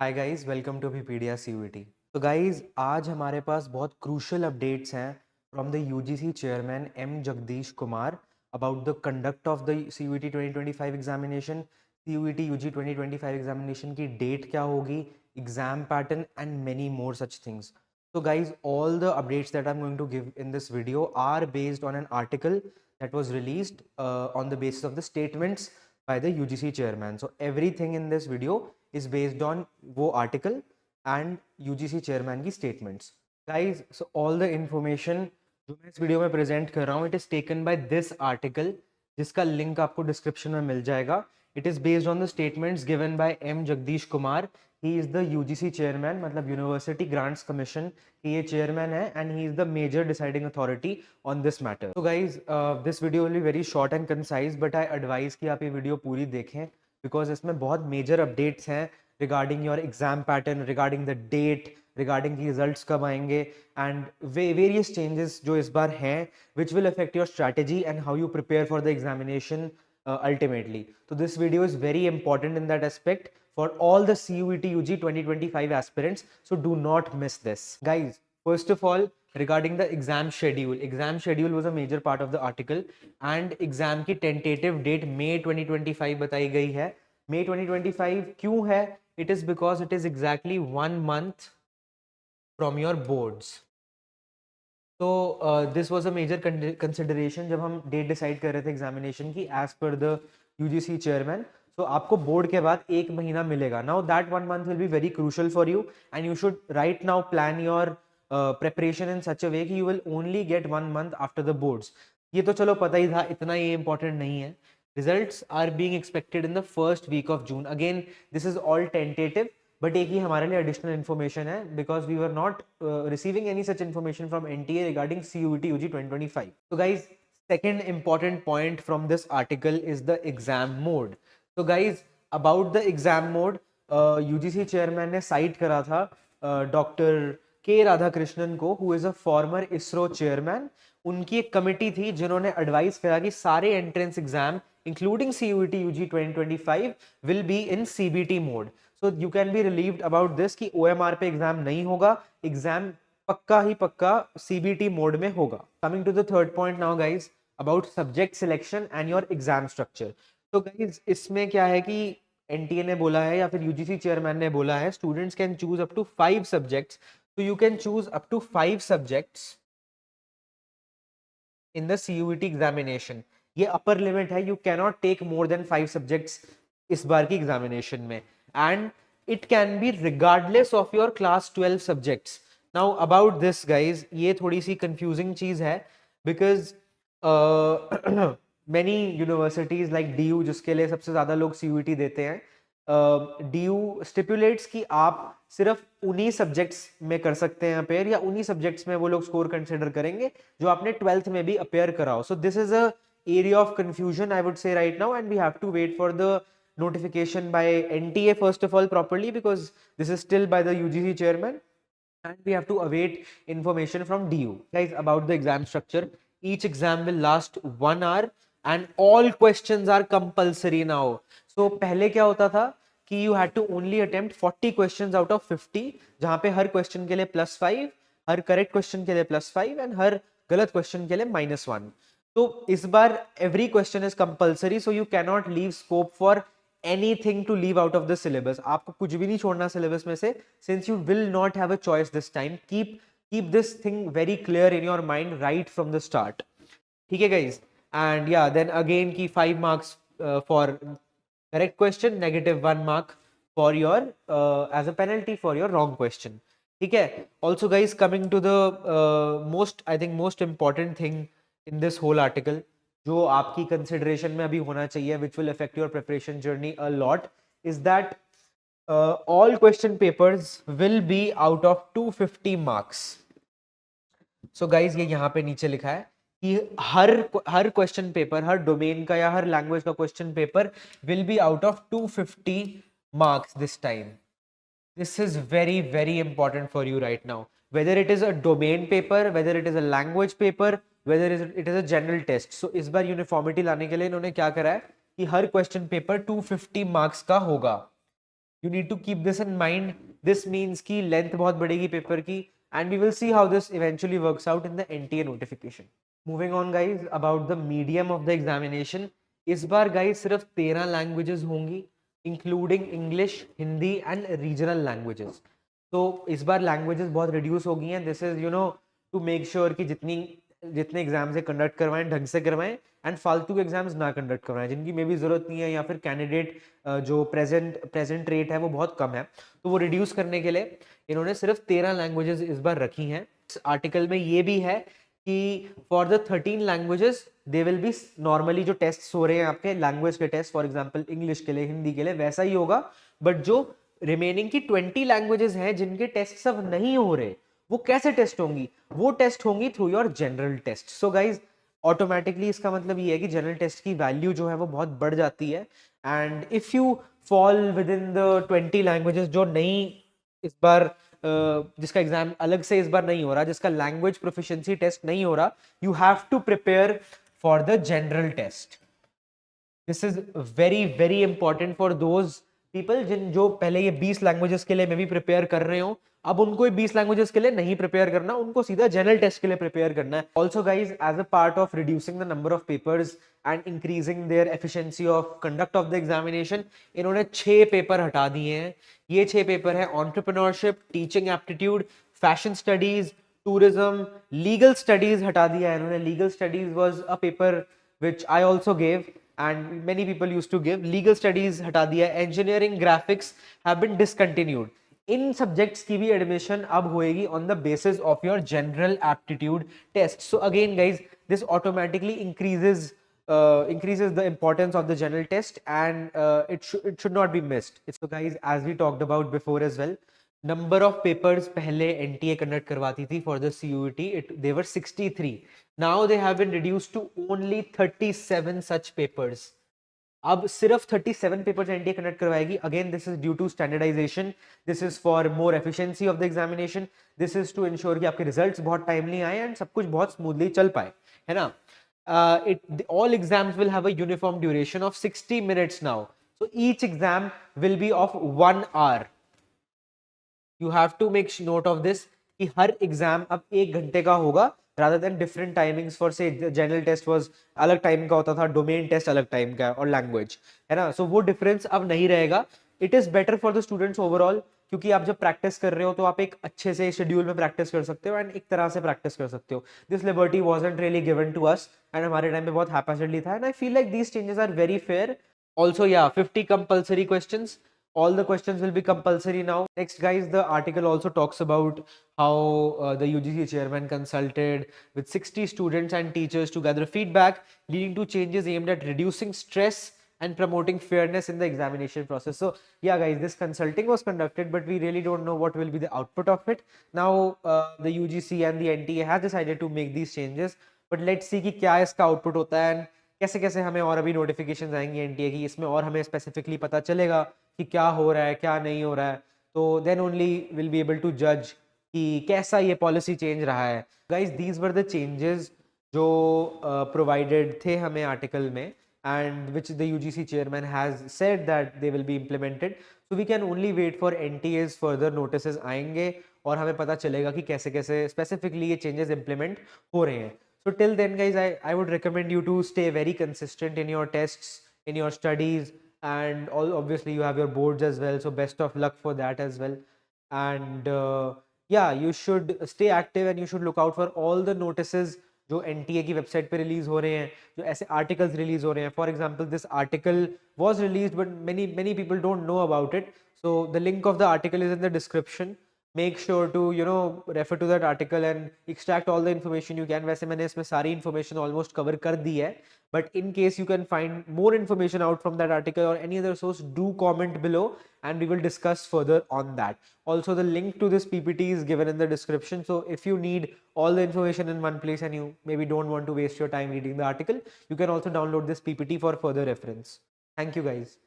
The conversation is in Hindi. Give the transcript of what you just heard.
Hi guys, welcome to Vpedia CUET. तो गाइस, आज हमारे पास बहुत क्रूशियल अपडेट्स हैं from the UGC chairman M Jagadish Kumar about the conduct of the CUET 2025 examination. CUET UG 2025 examination की डेट क्या होगी, exam pattern and many more such things. So guys, all the updates that I'm going to give in this video are based on an article that was released on the basis of the statements by the UGC chairman. So everything in this video is based on वो article and UGC chairman की statements. Guys, so all the information जो मैं इस वीडियो में प्रेजेंट कर रहा हूँ, it is taken by this article जिसका लिंक आपको डिस्क्रिप्शन में मिल जाएगा. It is based on the statements given by M Jagdish Kumar. He is the UGC chairman, मतलब University Grants Commission कि ये चेयरमैन है and he is the major deciding authority on this matter. तो guys, this video will be very short and concise, but I advise कि आप ये वीडियो पूरी देखें बिकॉज इसमें बहुत मेजर अपडेट्स हैं regarding your exam pattern, regarding the date, regarding की रिजल्ट्स कब आएंगे एंड वेरियस चेंजेस जो इस बार हैं which will affect your strategy and how you prepare for the examination ultimately. So this video is very important in that aspect for all the CUET UG 2025 aspirants. So do not miss this. Guys, first of all, regarding the exam schedule was a major part of the article and exam की tentative date May 2025 बताई गई है. May 2025 क्यों है? It is because it is exactly 1 month from your boards. तो this was a major consideration जब हम डेट डिसाइड कर रहे थे एग्जामिनेशन की as per the UGC chairman. सो आपको बोर्ड के बाद एक महीना मिलेगा. Now that 1 month will be very crucial for you and you should right now plan your preparation in such a way कि you will only get 1 month after the boards. ये तो चलो पता ही था, इतना ये इंपॉर्टेंट नहीं है. Results are being expected in the first week of June. Again this is all tentative, but एक ही हमारे लिए एडिशनल इन्फॉर्मेशन है because we were not receiving any such information from NTA regarding CUET UG 2025. So guys, second important point from this article is the exam mode. So guys, about the exam mode, UGC chairman ने साइट करा था डॉक्टर के राधाकृष्णन को, who is a former ISRO chairman. उनकी एक कमिटी थी जिन्होंने एडवाइस करा कि सारे entrance exam including CUET UG 2025 will be in CBT mode. So you can be relieved about this कि ओएमआर पे एग्जाम नहीं होगा, एग्जाम पक्का ही पक्का सीबीटी मोड में होगा. Coming to the third point now guys, about subject selection and your exam structure. तो गाइज इसमें क्या है कि एनटीए ने बोला है या फिर यूजीसी चेयरमैन ने बोला है students can choose up to 5 subjects. तो you can choose up to 5 subjects in the CUET examination. ये अपर लिमिट है, you cannot take more than 5 subjects इस बार की एग्जामिनेशन में and it can be regardless of your class 12 subjects. Now about this guys, ये थोड़ी सी कंफ्यूजिंग चीज है because many universities like DU, जिसके लिए सबसे ज्यादा लोग सीयूईटी देते हैं, डीयू स्टिपुलेट्स कि आप सिर्फ उन्हीं सब्जेक्ट्स में कर सकते हैं अपेयर, या उन्हीं सब्जेक्ट्स में वो लोग स्कोर कंसिडर करेंगे जो आपने 12th में भी अपेयर कराओ. So this is a area of confusion I would say right now, and we have to wait for the notification by NTA first of all properly because this is still by the UGC chairman and we have to await information from DU. Guys, about the exam structure, each exam will last 1 hour and all questions are compulsory now. So पहले क्या होता था कि you had to only attempt 40 questions out of 50, जहां पे हर क्वेश्चन के लिए +5, हर करेक्ट क्वेश्चन के लिए +5 एंड हर गलत क्वेश्चन के लिए -1. तो इस बार every question is compulsory, so you cannot leave scope for anything to leave out of the syllabus. आपको कुछ भी नहीं छोड़ना सिलेबस में से, since you will not have a choice this time. Keep this thing very clear in your mind right from the start. ठीक है guys, and yeah then again की 5 marks for correct question, -1 mark for your age a penalty for your wrong question. ठीक है. Also guys, coming to the most, I think most important thing in this whole article, जो आपकी consideration में अभी होना चाहिए, which will affect your preparation journey a lot, is that all question papers will be out of 250 marks. So guys, ये यहाँ पे नीचे लिखा है कि हर क्वेश्चन पेपर, हर डोमेन का या हर लैंग्वेज का question paper will be out of 250 marks this time. This is very very important for you right now, whether it is a domain paper, whether it is a language paper, whether it is a general test. So इस बार यूनिफॉर्मिटी लाने के लिए इन्होंने क्या करा है कि हर क्वेश्चन पेपर 250 मार्क्स का होगा. You need to keep this in mind. This means कि length बहुत बढ़ेगी paper की, and we will see how this eventually works out in the NTA notification. Moving on guys, about the medium of the examination. इस बार guys सिर्फ 13 languages होंगी, including English, Hindi and regional languages. तो इस बार languages बहुत reduce हो गई हैं. This is to make sure कि जितने एग्जाम्स कंडक्ट करवाएं ढंग से करवाएं एंड फालतू के एग्जाम्स ना कंडक्ट करवाएं जिनकी मे भी ज़रूरत नहीं है, या फिर कैंडिडेट जो प्रेजेंट रेट है वो बहुत कम है, तो वो रिड्यूस करने के लिए इन्होंने सिर्फ 13 लैंग्वेजेस इस बार रखी हैं. इस आर्टिकल में ये भी है कि for the 13 languages they will B normally जो टेस्ट हो रहे हैं आपके लैंग्वेज के टेस्ट, फॉर एग्जाम्पल इंग्लिश के लिए, हिंदी के लिए वैसा ही होगा, बट जो रिमेनिंग की 20 लैंग्वेजेस हैं जिनके टेस्ट सब नहीं हो रहे, वो कैसे टेस्ट होंगी? वो टेस्ट होंगी through your general test. So guys automatically इसका मतलब ये है कि जनरल टेस्ट की वैल्यू जो है वो बहुत बढ़ जाती है. And if you fall with in the 20 languages जो नहीं इस बार जिसका एग्जाम अलग से इस बार नहीं हो रहा, जिसका लैंग्वेज प्रोफिशिएंसी टेस्ट नहीं हो रहा, you have to prepare for the general test. This is very very important for those people जो पहले ये 20 लैंग्वेजेस के लिए मे भी प्रिपेयर कर रहे हो, अब उनको 20 लैंग्वेजेस के लिए नहीं प्रिपेयर करना, उनको सीधा जनरल टेस्ट के लिए प्रिपेयर करना है. Also guys as a part of reducing the number of papers and increasing their efficiency of conduct of the examination, इन्होंने 6 पेपर हटा दिए हैं. ये 6 पेपर है entrepreneurship, teaching aptitude, fashion studies, tourism, legal studies हटा दिया है इन्होंने. Legal studies was a paper which I also gave and many people used to give. Legal studies हटा दिया. Engineering, graphics have been discontinued. इन सब्जेक्ट्स की भी एडमिशन अब होएगी on the basis of your general aptitude test. So again guys this automatically increases the importance of the general test, and it should not be missed. So guys, as we talked about before as well, number of papers पहले NTA conduct करवाती थी for the CUET, they were 63. Now they have been reduced to only 37 such papers. अब सिर्फ 37 पेपर्स एनटीए कंडक्ट करवाएगी. Again this is due to standardisation, this is for more efficiency of the examination, this is to ensure कि आपके रिजल्ट्स बहुत टाइमली आए एंड सब कुछ बहुत स्मूथली चल पाए, है ना. All exams will have a uniform duration of 60 minutes now. So each exam will be of 1 hour. You have to make note of this कि हर एग्जाम अब 1 घंटे का होगा, rather than different timings. for say general test was अलग टाइम का होता था, डोमेन टेस्ट अलग टाइम का, और लैंग्वेज, है ना. सो वो डिफरेंस अब नहीं रहेगा. It is better for the students overall, क्योंकि आप जब प्रैक्टिस कर रहे हो तो आप एक अच्छे से शेड्यूल में प्रैक्टिस कर सकते हो एंड एक तरह से प्रैक्टिस कर सकते हो. This liberty wasn't really given to us and हमारे टाइम पे बहुत हैपेसिडली था, and I feel like these changes are very fair. Also, yeah, 50 compulsory questions. All the questions will be compulsory now. Next, guys, the article also talks about how the UGC chairman consulted with 60 students and teachers to gather feedback, leading to changes aimed at reducing stress and promoting fairness in the examination process. So, yeah, guys, this consulting was conducted, but we really don't know what will be the output of it. Now, the UGC and the NTA has decided to make these changes, but let's see कि क्या इसका output होता है, कैसे कैसे हमें और अभी नोटिफिकेशन आएंगी एनटीए की, इसमें और हमें स्पेसिफिकली पता चलेगा कि क्या हो रहा है क्या नहीं हो रहा है. तो then only will be able to जज कि कैसा ये पॉलिसी चेंज रहा है. Guys these were the changes जो प्रोवाइडेड थे हमें आर्टिकल में, and which the UGC chairman has said that they will be implemented. So we can only wait for NTA's further notice आएंगे और हमें पता चलेगा कि कैसे कैसे स्पेसिफिकली ये चेंजेस इम्प्लीमेंट हो रहे हैं. So till then guys, I would recommend you to stay very consistent in your tests, in your studies, and obviously you have your boards as well, so best of luck for that as well. And yeah, you should stay active and you should look out for all the notices जो एनटीए की वेबसाइट पे रिलीज हो रहे हैं, जो ऐसे आर्टिकल्स रिलीज हो रहे हैं. For example this article was released but many people don't know about it, so the link of the article is in the description. Make sure to refer to that article and extract all the information you can. वैसे मैंने इसमें सारी information almost cover कर दी है, but in case you can find more information out from that article or any other source, do comment below and we will discuss further on that. Also, the link to this PPT is given in the description, so if you need all the information in one place and you maybe don't want to waste your time reading the article, you can also download this PPT for further reference. Thank you guys.